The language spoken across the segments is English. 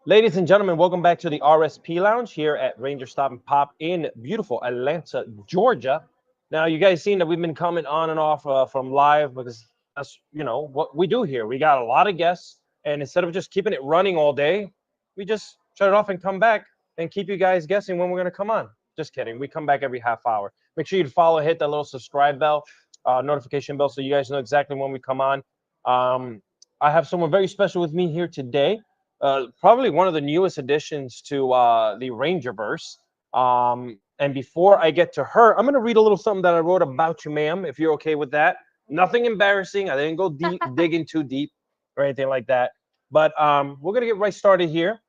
Ladies and gentlemen, welcome back to the RSP Lounge here at Ranger Stop and Pop in beautiful Atlanta, Georgia. Now, you guys seen that we've been coming on and off from live because that's what we do here. We got a lot of guests, and instead of just keeping it running all day, we just shut it off and come back and keep you guys guessing when we're gonna come on. Just kidding. We come back every half hour. Make sure you follow, hit that little subscribe bell, notification bell, so you guys know exactly when we come on. I have someone very special with me here today, probably one of the newest additions to the Rangerverse. And before I get to her, I'm going to read a little something that I wrote about you, ma'am, if you're okay with that. Nothing embarrassing. I didn't go deep, digging too deep or anything like that. But we're going to get right started here.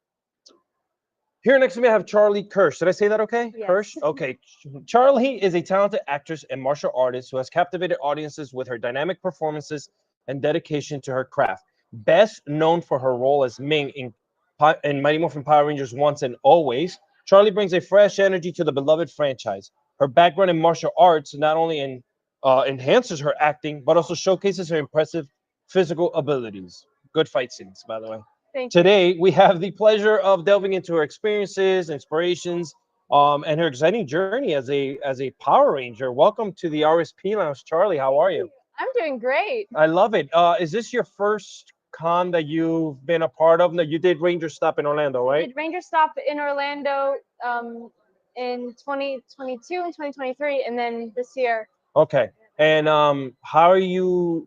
Here next to me, I have Charlie Hersh. Did I say that okay? Yes. Hersh? Okay. Charlie is a talented actress and martial artist who has captivated audiences with her dynamic performances and dedication to her craft. Best known for her role as Ming in Mighty Morphin Power Rangers Once and Always, Charlie brings a fresh energy to the beloved franchise. Her background in martial arts not only enhances her acting, but also showcases her impressive physical abilities. Good fight scenes, by the way. Thank you. Today, we have the pleasure of delving into her experiences, inspirations, and her exciting journey as a Power Ranger. Welcome to the RSP Lounge, Charlie. How are you? I'm doing great. I love it. Is this your first con that you've been a part of? No, you did Ranger Stop in Orlando, I right? did Ranger Stop in Orlando in 2022 and 2023, and then this year. Okay. And how are you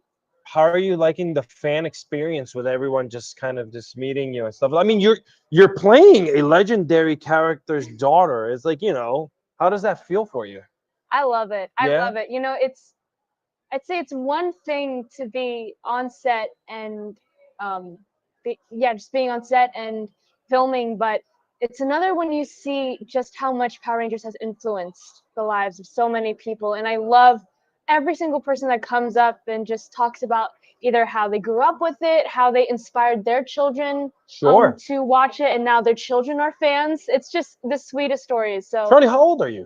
liking the fan experience with everyone just kind of just meeting you and stuff? I mean, you're playing a legendary character's daughter. It's like, how does that feel for you? I love it. I Yeah? love it. I'd say it's one thing to be on set and just being on set and filming, but it's another when you see just how much Power Rangers has influenced the lives of so many people. And I love every single person that comes up and just talks about either how they grew up with it, how they inspired their children Sure. to watch it, and now their children are fans. It's just the sweetest stories. So Charlie, how old are you?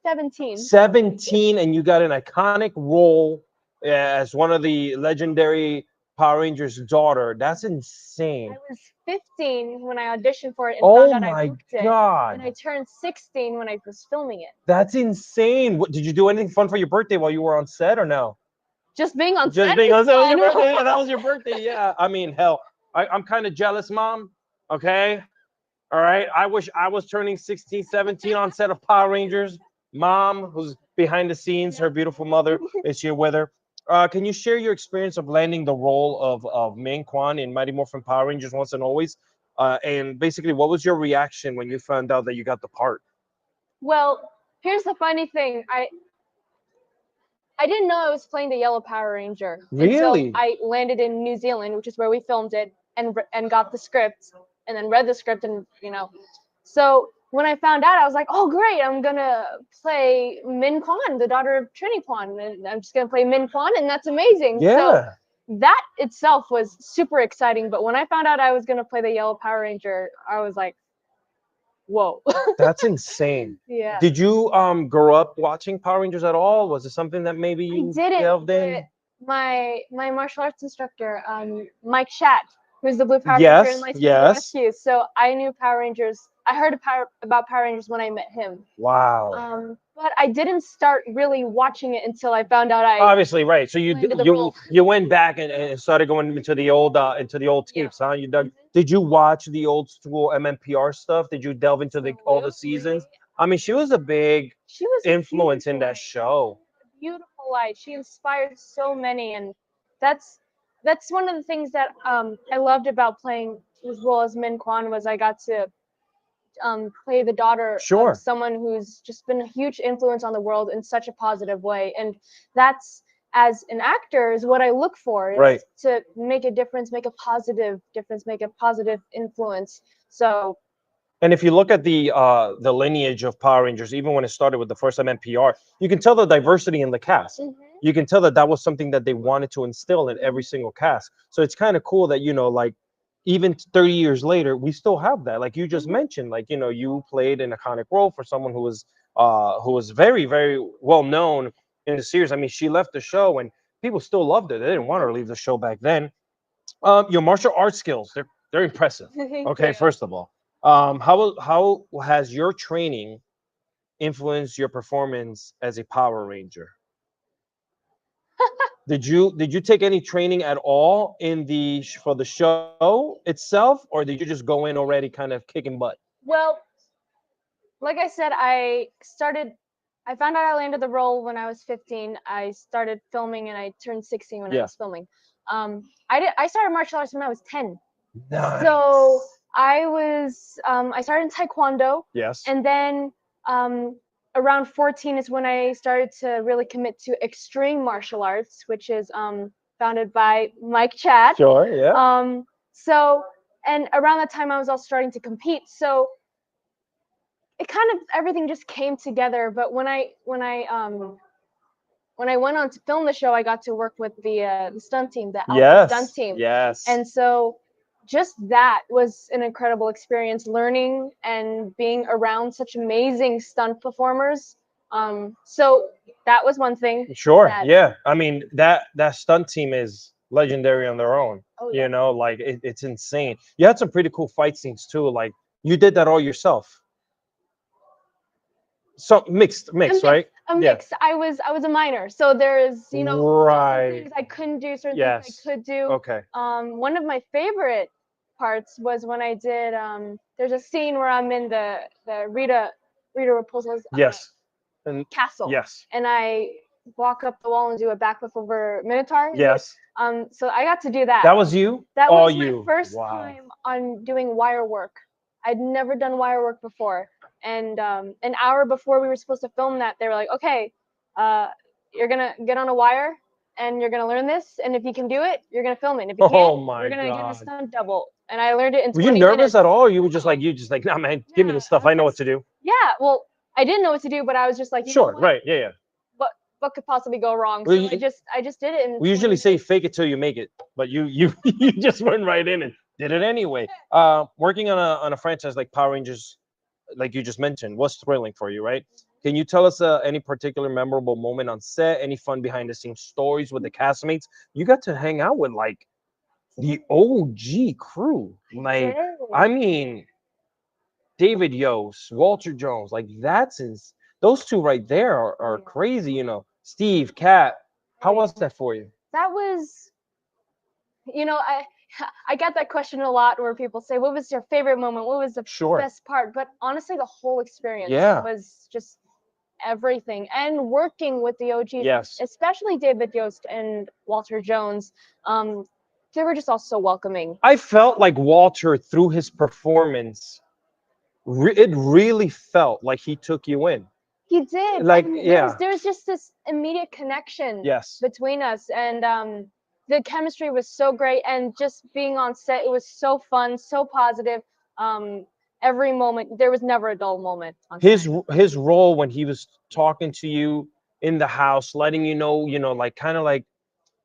17. 17, and you got an iconic role as one of the legendary Power Rangers' daughter. That's insane. I was 15 when I auditioned for it and Oh found out I my booked it. God. And I turned 16 when I was filming it. That's insane. Did you do anything fun for your birthday while you were on set or no? Just being on Just set being on is set was your fun. birthday. Yeah, that was your birthday. Yeah. I mean, hell, I'm kind of jealous, Mom. Okay. All right. I wish I was turning 16, 17 on set of Power Rangers. Mom, who's behind the scenes, her beautiful mother is here with her. Can you share your experience of landing the role of Ming Quan in Mighty Morphin Power Rangers Once and Always? And basically, what was your reaction when you found out that you got the part? Well, here's the funny thing. I didn't know I was playing the Yellow Power Ranger until Really? I landed in New Zealand, which is where we filmed it, and got the script, and then read the script, and So when I found out, I was like, oh great, I'm gonna play Min Quan, the daughter of Trini Quan, and I'm just gonna play Min Quan, and that's amazing. So Yeah. that itself was super exciting. But when I found out I was gonna play the Yellow Power Ranger, I was like, whoa. That's insane. Yeah. Did you grow up watching Power Rangers at all? Was it something that maybe I you didn't, delved but in? my martial arts instructor, Mike Schatt, who's the Blue Power Ranger in Yes, Lightspeed yes. Rescue. So I knew Power Rangers. I heard about Power Rangers when I met him. Wow. But I didn't start really watching it until I found out I Obviously, right. So landed the you role. you went back and started going into the old tapes, huh? You dug. Did you watch the old school MMPR stuff? Did you delve into all the seasons? I mean, she was a big She was a influence in huge that light. show. A beautiful light. She inspired so many, and that's one of the things that I loved about playing as well as Min Quan was I got to play the daughter Sure. of someone who's just been a huge influence on the world in such a positive way, and that's as an actor is what I look for is Right. to make a difference, make a positive difference, make a positive influence. So And if you look at the lineage of Power Rangers, even when it started with the first MMPR, you can tell the diversity in the cast. You can tell that that was something that they wanted to instill in every single cast. So it's kind of cool that like even 30 years later, we still have that. Like you just mentioned, like you played an iconic role for someone who was very very well known in the series. I mean, she left the show and people still loved it. They didn't want her to leave the show back then. Your martial arts skills, they're They're impressive. Thank Okay, you. first of all, how has your training influenced your performance as a Power Ranger? Did you take any training at all in for the show itself, or did you just go in already kind of kicking butt? Well, like I said, I found out I landed the role when I was 15. I started filming and I turned 16 when I Yeah. was filming. I started martial arts when I was 10. Nice. So I started in Taekwondo, Yes. and then around 14 is when I started to really commit to extreme martial arts, which is founded by Mike Chad. Sure. Yeah. So, and around that time I was also starting to compete. So it kind of everything just came together. But when I went on to film the show, I got to work with the stunt team, the Alpha stunt Yes. team. Yes. And so just that was an incredible experience, learning and being around such amazing stunt performers. So that was one thing. Sure. that- Yeah. I mean that stunt team is legendary on their own. Oh, yeah. You know, like it's insane. You had some pretty cool fight scenes too. Like you did that all yourself. So mixed, right? A Yeah. mix. I was a minor, so there's certain Right. things I couldn't do, certain Yes. things I could do. Okay. One of my favorite parts was when I did. There's a scene where I'm in the Rita Repulsa's Yes. And castle, yes. and I walk up the wall and do a backflip over Minotaur. Yes. So I got to do that. That was you? That All was my you. first Wow. time on doing wire work. I'd never done wire work before. And an hour before we were supposed to film that, they were like, okay, you're going to get on a wire and you're going to learn this. And if you can do it, you're going to film it. And if you can't, my you're going to get a God. stunt double. And I learned it in Were 20 you nervous minutes. at all? Or you were just like, nah, man, give me the stuff. I know what to do. Yeah, well, I didn't know what to do, but I was just like, you know Sure. what? Right. Yeah. Yeah. What could possibly go wrong? Well, So you- I just did it. In We usually 20 say minutes. fake it till you make it, but you you just went right in and did it anyway. Working on a franchise like Power Rangers, like you just mentioned, was thrilling for you, right? Can you tell us any particular memorable moment on set? Any fun behind the scenes stories with the castmates? You got to hang out with like the OG crew. Like, Yeah. I mean, David Yost, Walter Jones, like those two right there are crazy, you know. Steve, Kat, how was that for you? That was, I get that question a lot where people say, what was your favorite moment? What was the Sure. best part? But honestly, the whole experience Yeah. was just everything. And working with the OGs, Yes. especially David Yost and Walter Jones, they were just all so welcoming. I felt like Walter, through his performance, it really felt like he took you in. He did. Like, and yeah. there was just this immediate connection Yes. between us. And the chemistry was so great. And just being on set, it was so fun, so positive. Every moment, there was never a dull moment on set. His role when he was talking to you in the house, letting you know, like kind of like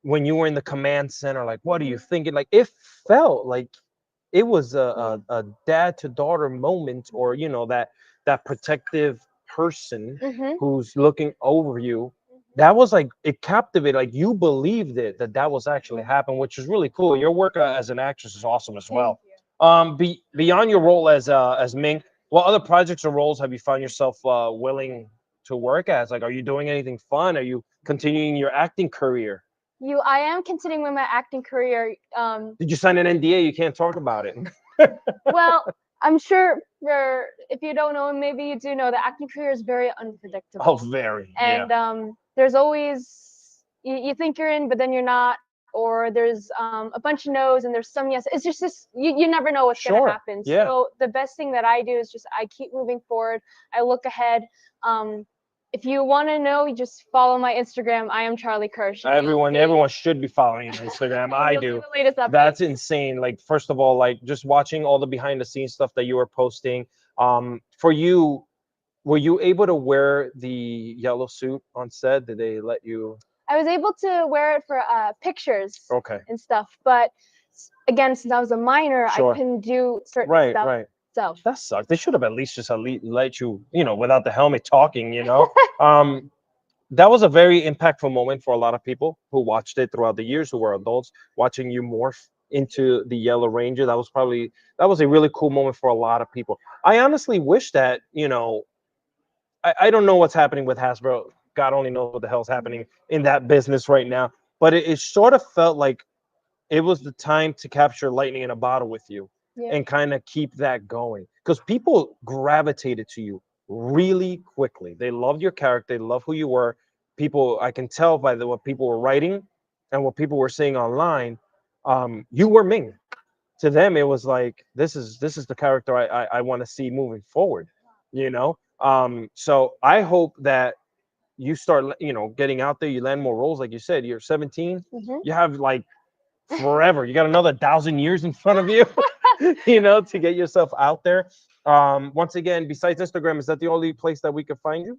when you were in the command center, like, what are you thinking? Like, it felt like it was a dad to daughter moment, or that protective person Mhm. who's looking over you. That was like, it captivated, like you believed that was actually happening, which is really cool. Your work as an actress is awesome as well. Beyond your role as Ming, what other projects or roles have you found yourself willing to work as? Like, are you doing anything fun? Are you continuing your acting career? I am continuing with my acting career. Did you sign an NDA? You can't talk about it. Well, I'm sure if you don't know, maybe you do know, the acting career is very unpredictable. Oh, very. Yeah. And there's always you think you're in, but then you're not, or there's a bunch of no's and there's some yes. It's just this you never know what's Sure. gonna happen. Yeah. So the best thing that I do is just I keep moving forward. I look ahead. If you want to know, you just follow my Instagram. I am Charlie Hersh. Everyone should be following you on Instagram. I You'll see do. the latest updates. That's insane. Like, first of all, like just watching all the behind the scenes stuff that you were posting. For you, were you able to wear the yellow suit on set? Did they let you? I was able to wear it for pictures Okay. and stuff, but again, since I was a minor, Sure. I couldn't do certain Right. stuff. Right. So That sucked. They should have at least let you, without the helmet talking, That was a very impactful moment for a lot of people who watched it throughout the years, who were adults, watching you morph into the Yellow Ranger. That was a really cool moment for a lot of people. I honestly wish that, you know, I don't know what's happening with Hasbro. God only knows what the hell's happening in that business right now. But it sort of felt like it was the time to capture lightning in a bottle with you Yeah. and kind of keep that going, because people gravitated to you really quickly. They loved your character, they loved who you were. People, I can tell by what people were writing and what people were saying online. You were Ming. To them, it was like, this is the character I want to see moving forward. You know, so I hope that you start, you know, getting out there. You land more roles, like you said. You're 17. Mhm. You have like forever. You got another 1,000 years in front of you, you know, to get yourself out there. Once again, besides Instagram, is that the only place that we can find you?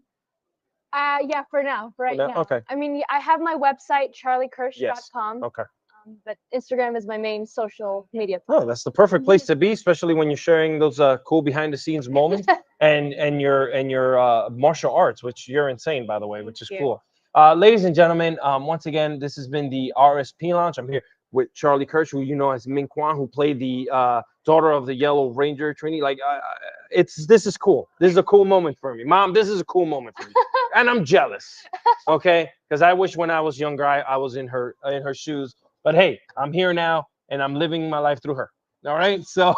Yeah, for now, right now? now. Okay. I mean, I have my website, Yes. charliekirsch.com, Okay. but Instagram is my main social media Oh, that's the perfect place to be, especially when you're sharing those cool behind the scenes moments and your martial arts, which you're insane, by the way, which is Thank you. cool. Ladies and gentlemen, once again, this has been the RSP Lounge. I'm here with Charlie Hersh, who you know as Ming Kwan, who played the daughter of the Yellow Ranger Trini. Like, this is cool. This is a cool moment for me, Mom. This is a cool moment for me, and I'm jealous. Okay, because I wish when I was younger, I was in her shoes. But hey, I'm here now, and I'm living my life through her. All right. So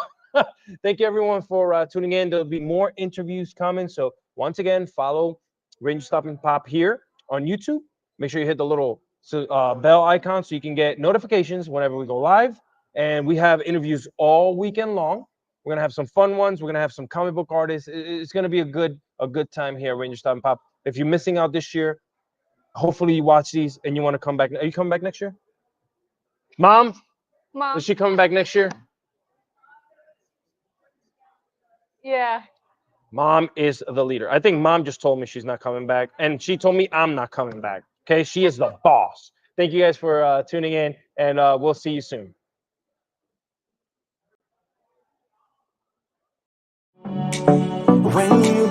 thank you everyone for tuning in. There'll be more interviews coming. So once again, follow Ranger Stop and Pop here on YouTube. Make sure you hit the little bell icon so you can get notifications whenever we go live. And we have interviews all weekend long. We're gonna have some fun ones. We're gonna have some comic book artists. It's gonna be a good time here at Ranger Stop and Pop. If you're missing out this year, hopefully you watch these and you want to come back. Are you coming back next year? Mom, Mom. is she coming back next year? Yeah. Mom is the leader. I think Mom just told me she's not coming back, and she told me I'm not coming back. Okay, she is the boss. Thank you guys for tuning in, and we'll see you soon. When you